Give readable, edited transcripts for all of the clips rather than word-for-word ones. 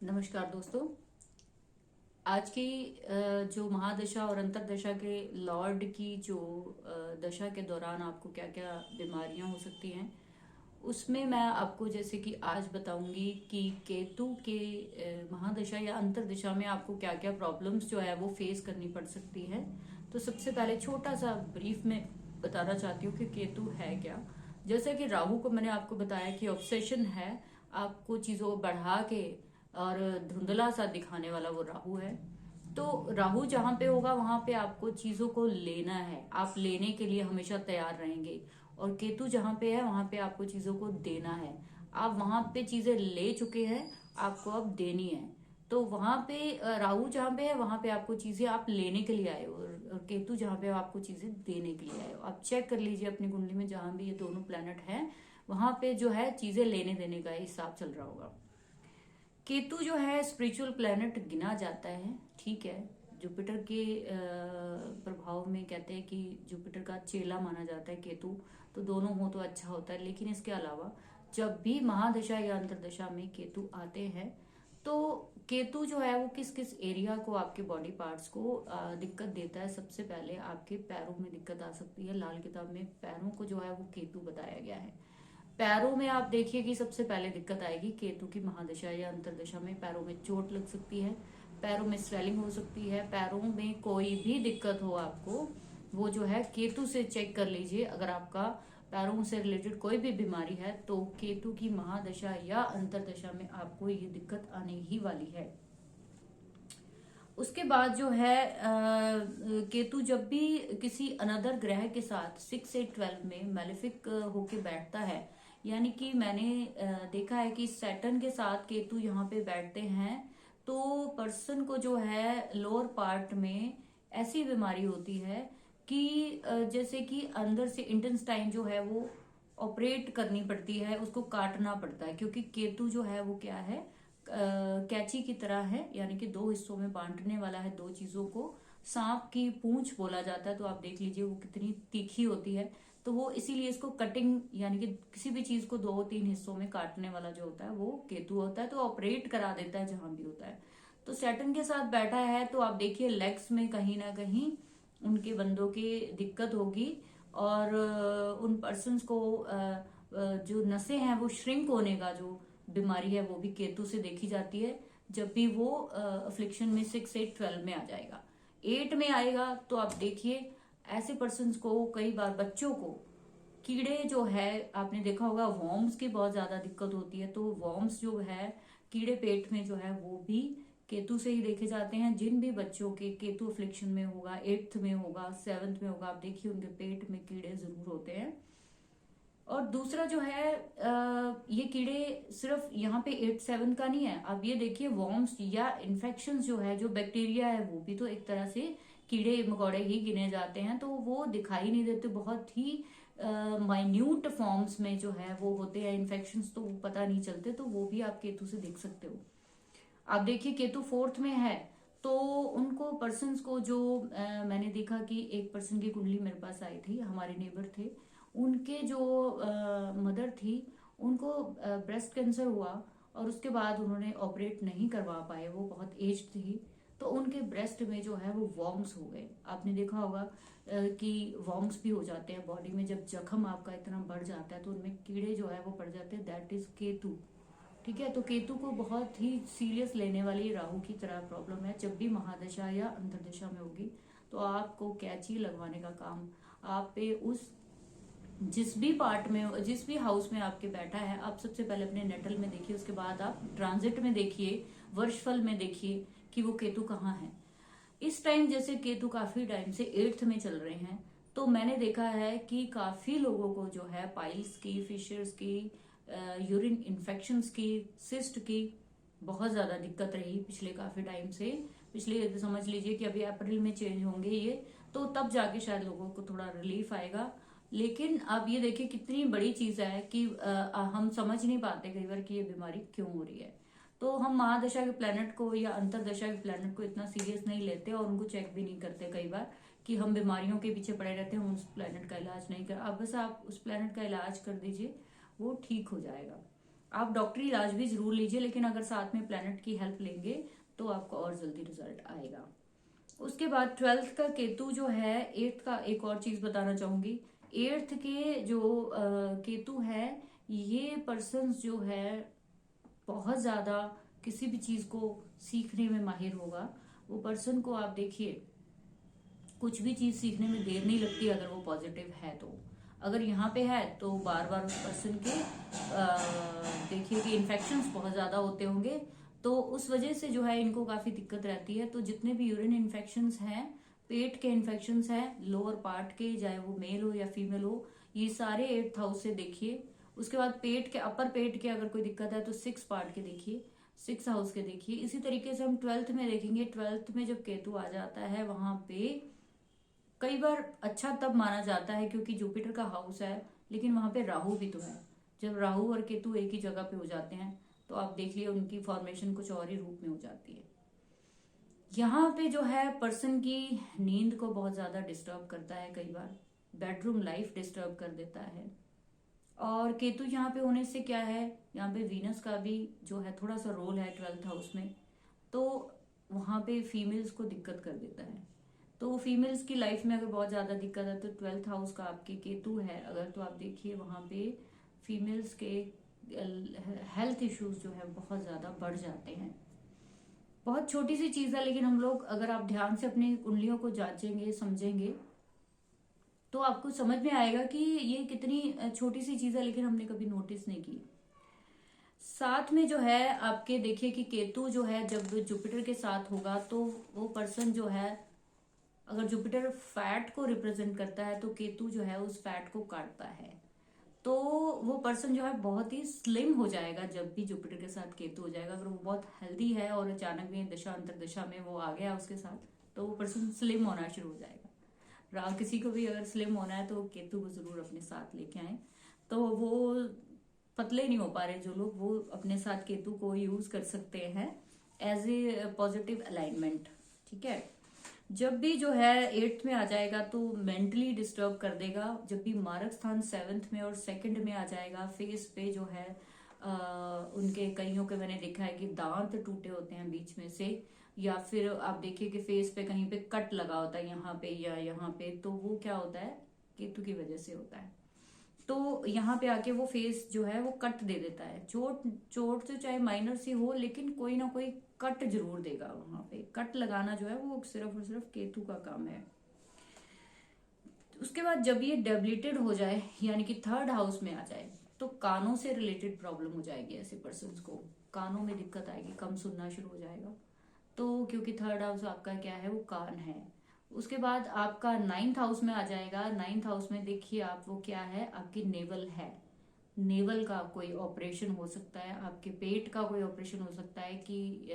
नमस्कार दोस्तों। आज की जो महादशा और अंतरदशा के लॉर्ड की जो दशा के दौरान आपको क्या क्या बीमारियां हो सकती हैं, उसमें मैं आपको जैसे कि आज बताऊंगी कि केतु के महादशा या अंतरदशा में आपको क्या क्या प्रॉब्लम्स जो है वो फेस करनी पड़ सकती है। तो सबसे पहले छोटा सा ब्रीफ में बताना चाहती हूँ कि केतु है क्या। जैसे कि राहु को मैंने आपको बताया कि ऑब्सेशन है, आपको चीजों को बढ़ा के और धुंधला सा दिखाने वाला वो राहु है। तो राहु जहां पे होगा वहां पे आपको चीजों को लेना है, आप लेने के लिए हमेशा तैयार रहेंगे। और केतु जहां पे है वहां पे आपको चीजों को देना है, आप वहां पे चीजें ले चुके हैं, आपको अब देनी है। तो वहां पे राहु जहां पे है वहां पे आपको चीजें आप लेने के लिए आए हो, और केतु जहां पे आपको चीजें देने के लिए आए हो। आप चेक कर लीजिए अपनी कुंडली में जहां भी ये दोनों प्लैनेट हैं, वहां पे जो है चीजें लेने देने का हिसाब चल रहा होगा। केतु जो है स्पिरिचुअल प्लेनेट गिना जाता है, ठीक है। जुपिटर के प्रभाव में कहते हैं कि जुपिटर का चेला माना जाता है केतु। तो दोनों हो तो अच्छा होता है, लेकिन इसके अलावा जब भी महादशा या अंतरदशा में केतु आते हैं, तो केतु जो है वो किस किस एरिया को, आपके बॉडी पार्ट्स को दिक्कत देता है। सबसे पहले आपके पैरों में दिक्कत आ सकती है। लाल किताब में पैरों को जो है वो केतु बताया गया है। पैरों में आप देखिए कि सबसे पहले दिक्कत आएगी केतु की महादशा या अंतरदशा में। पैरों में चोट लग सकती है, पैरों में स्वेलिंग हो सकती है, पैरों में कोई भी दिक्कत हो आपको, वो जो है केतु से चेक कर लीजिए। अगर आपका पैरों से रिलेटेड कोई भी बीमारी है तो केतु की महादशा या अंतरदशा में आपको ये दिक्कत आने ही वाली है। उसके बाद जो है केतु जब भी किसी अनदर ग्रह के साथ 6 8 12 में मैलेफिक होके बैठता है, यानी कि मैंने देखा है कि सैटर्न के साथ केतु यहाँ पे बैठते हैं, तो पर्सन को जो है लोअर पार्ट में ऐसी बीमारी होती है कि जैसे कि अंदर से इंटेस्टाइन जो है वो ऑपरेट करनी पड़ती है, उसको काटना पड़ता है। क्योंकि केतु जो है वो क्या है, कैंची की तरह है, यानी कि दो हिस्सों में बांटने वाला है दो चीजों को। सांप की पूंछ बोला जाता है, तो आप देख लीजिए वो कितनी तीखी होती है। तो वो इसीलिए इसको कटिंग, यानी कि किसी भी चीज को दो तीन हिस्सों में काटने वाला जो होता है वो केतु होता है। तो ऑपरेट करा देता है जहां भी होता है। तो सैटर्न के साथ बैठा है, तो आप देखिए लेग्स में कहीं ना कहीं उनके बंदों की दिक्कत होगी। और उन पर्सन को जो नसें हैं वो श्रिंक होने का जो बीमारी है वो भी केतु से देखी जाती है। जब भी वो अफ्लिक्शन में 6 8 12 में आ जाएगा, 8 में आएगा, तो आप देखिए ऐसे पर्सन को, कई बार बच्चों को कीड़े जो है, आपने देखा होगा वॉर्म्स की बहुत ज्यादा दिक्कत होती है। तो वॉर्म्स जो है, कीड़े पेट में जो है, वो भी केतु से ही देखे जाते हैं। जिन भी बच्चों के केतु अफ्लिक्शन में होगा, 8th में होगा, 7th में होगा, आप देखिए उनके पेट में कीड़े जरूर होते हैं। और दूसरा जो है ये कीड़े सिर्फ यहाँ पे 8 7 का नहीं है। अब ये देखिए वॉर्म्स या इन्फेक्शन जो है, जो बैक्टीरिया है, वो भी तो एक तरह से कीड़े मकोड़े ही गिने जाते हैं। तो वो दिखाई नहीं देते, बहुत ही माइन्यूट फॉर्म्स में जो है वो होते हैं इन्फेक्शंस, तो वो पता नहीं चलते। तो वो भी आप केतु से देख सकते हो। आप देखिए केतु 4th में है, तो उनको पर्सन्स को जो मैंने देखा कि एक पर्सन की कुंडली मेरे पास आई थी, हमारे नेबर थे, उनके जो मदर थी, उनको ब्रेस्ट कैंसर हुआ। और उसके बाद उन्होंने ऑपरेट नहीं करवा पाए, वो बहुत एज थी। तो उनके ब्रेस्ट में जो है वो वॉर्म्स हो गए। आपने देखा होगा कि वॉर्म्स भी हो जाते हैं बॉडी में, जब जख्म आपका इतना बढ़ जाता है तो उनमें कीड़े जो है वो पड़ जाते हैं। दैट इज केतु, ठीक है। तो केतु को बहुत ही सीरियस लेने वाली राहु की तरह प्रॉब्लम है। जब भी महादशा या अंतरदशा में होगी, तो आपको कैंची लगवाने का काम आप पे, उस जिस भी पार्ट में, जिस भी हाउस में आपके बैठा है, आप सबसे पहले अपने नेटल में देखिए, उसके बाद आप ट्रांजिट में देखिए, वर्षफल में देखिए कि वो केतु कहाँ है। इस टाइम जैसे केतु काफी टाइम से 8th में चल रहे हैं, तो मैंने देखा है कि काफी लोगों को जो है पाइल्स की, फिशर्स की, यूरिन इन्फेक्शंस की, सिस्ट की बहुत ज्यादा दिक्कत रही पिछले काफी टाइम से। पिछले समझ लीजिए कि अभी अप्रैल में चेंज होंगे ये, तो तब जाके शायद लोगों को थोड़ा रिलीफ आएगा। लेकिन अब ये देखिए कितनी बड़ी चीज है कि हम समझ नहीं पाते कई बार कि ये बीमारी क्यों हो रही है। तो हम महादशा के प्लेनेट को या अंतरदशा के प्लेनेट को इतना सीरियस नहीं लेते, और उनको चेक भी नहीं करते कई बार, कि हम बीमारियों के पीछे पड़े रहते हैं, हम उस प्लेनेट का इलाज नहीं कर। अब बस आप उस प्लेनेट का इलाज कर दीजिए, वो ठीक हो जाएगा। आप डॉक्टरी इलाज भी जरूर लीजिए, लेकिन अगर साथ में प्लैनेट की हेल्प लेंगे तो आपको और जल्दी रिजल्ट आएगा। उसके बाद 12th का केतु जो है, 8th का एक और चीज बताना चाहूंगी। 8th के जो केतु है, ये पर्सन जो है बहुत ज्यादा किसी भी चीज को सीखने में माहिर होगा। वो पर्सन को आप देखिए, कुछ भी चीज सीखने में देर नहीं लगती अगर वो पॉजिटिव है तो। अगर यहाँ पे है तो बार बार उस पर्सन के देखिए कि इन्फेक्शंस बहुत ज्यादा होते होंगे, तो उस वजह से जो है इनको काफी दिक्कत रहती है। तो जितने भी यूरिन इन्फेक्शंस हैं, पेट के इन्फेक्शंस हैं लोअर पार्ट के, चाहे वो मेल हो या फीमेल हो, ये सारे 8th हाउस से देखिए। उसके बाद पेट के, अपर पेट के अगर कोई दिक्कत है तो 6 पार्ट के देखिए, 6 हाउस के देखिए। इसी तरीके से हम 12th में देखेंगे। 12th में जब केतु आ जाता है वहां पे कई बार अच्छा तब माना जाता है क्योंकि जुपिटर का हाउस है, लेकिन वहां पे राहु भी तो है। जब राहु और केतु एक ही जगह पे हो जाते हैं तो आप देख लिए उनकी फॉर्मेशन कुछ और ही रूप में हो जाती है। यहाँ पे जो है पर्सन की नींद को बहुत ज्यादा डिस्टर्ब करता है, कई बार बेडरूम लाइफ डिस्टर्ब कर देता है। और केतु यहाँ पे होने से क्या है, यहाँ पे वीनस का भी जो है थोड़ा सा रोल है 12th हाउस में, तो वहां पे फीमेल्स को दिक्कत कर देता है। तो फीमेल्स की लाइफ में अगर बहुत ज्यादा दिक्कत है तो 12th हाउस का आपके केतु है अगर, तो आप देखिए वहां पे फीमेल्स के हेल्थ इश्यूज जो है बहुत ज्यादा बढ़ जाते हैं। बहुत छोटी सी चीज है, लेकिन हम लोग अगर आप ध्यान से अपनी कुंडलियों को जांचेंगे, समझेंगे, तो आपको समझ में आएगा कि ये कितनी छोटी सी चीज है, लेकिन हमने कभी नोटिस नहीं की। साथ में जो है आपके देखिए कि केतु जो है जब जुपिटर के साथ होगा तो वो पर्सन जो है, अगर जुपिटर फैट को रिप्रेजेंट करता है तो केतु जो है उस फैट को काटता है। तो वो पर्सन जो है बहुत ही स्लिम हो जाएगा जब भी जुपिटर के साथ केतु हो जाएगा। अगर वो बहुत हेल्दी है और अचानक में दशा अंतर दशा में वो आ गया उसके साथ, तो वो पर्सन स्लिम होना शुरू हो जाएगा। किसी को भी अगर स्लिम होना है तो केतु को जरूर अपने साथ लेके आए। तो वो पतले नहीं हो पा रहे जो लोग, वो अपने साथ केतु को यूज कर सकते हैं एज ए पॉजिटिव अलाइनमेंट। ठीक है। जब भी जो है 8th में आ जाएगा तो मेंटली डिस्टर्ब कर देगा। जब भी मारक स्थान 7th में और 2nd में आ जाएगा, फेस पे जो है उनके कईयों के मैंने देखा है कि दांत टूटे होते हैं बीच में से, या फिर आप देखिए कि फेस पे कहीं पे कट लगा होता है यहाँ पे या यहाँ पे, तो वो क्या होता है, केतु की वजह से होता है। तो यहाँ पे आके वो फेस जो है वो कट दे देता है। चोट चोट तो चाहे माइनर सी हो, लेकिन कोई ना कोई कट जरूर देगा। वहां पे कट लगाना जो है वो सिर्फ और सिर्फ केतु का काम है। उसके बाद जब ये डेबिलिटेड हो जाए, यानी कि 3rd हाउस में आ जाए, तो कानों से रिलेटेड प्रॉब्लम हो जाएगी। ऐसे पर्सन को कानों में दिक्कत आएगी, कम सुनना शुरू हो जाएगा। तो क्योंकि 3rd हाउस आपका क्या है, वो कान है। उसके बाद आपका 9th हाउस में आ जाएगा। 9th हाउस में देखिए आप वो क्या है, आपकी नेवल है। नेवल का कोई ऑपरेशन हो सकता है, आपके पेट का कोई ऑपरेशन हो सकता है कि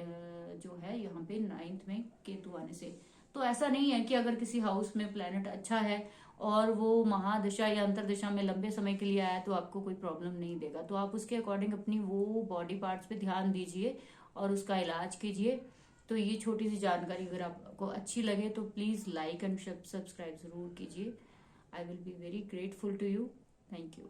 जो है यहाँ पे 9th में केतु आने से। तो ऐसा नहीं है कि अगर किसी हाउस में प्लेनेट अच्छा है और वो महादशा या अंतरदशा में लंबे समय के लिए आया तो आपको कोई प्रॉब्लम नहीं देगा। तो आप उसके अकॉर्डिंग अपनी वो बॉडी पार्ट्स पे ध्यान दीजिए और उसका इलाज कीजिए। तो ये छोटी सी जानकारी अगर आपको अच्छी लगे तो प्लीज लाइक एंड सब्सक्राइब जरूर कीजिए। I will be very grateful to you. Thank you.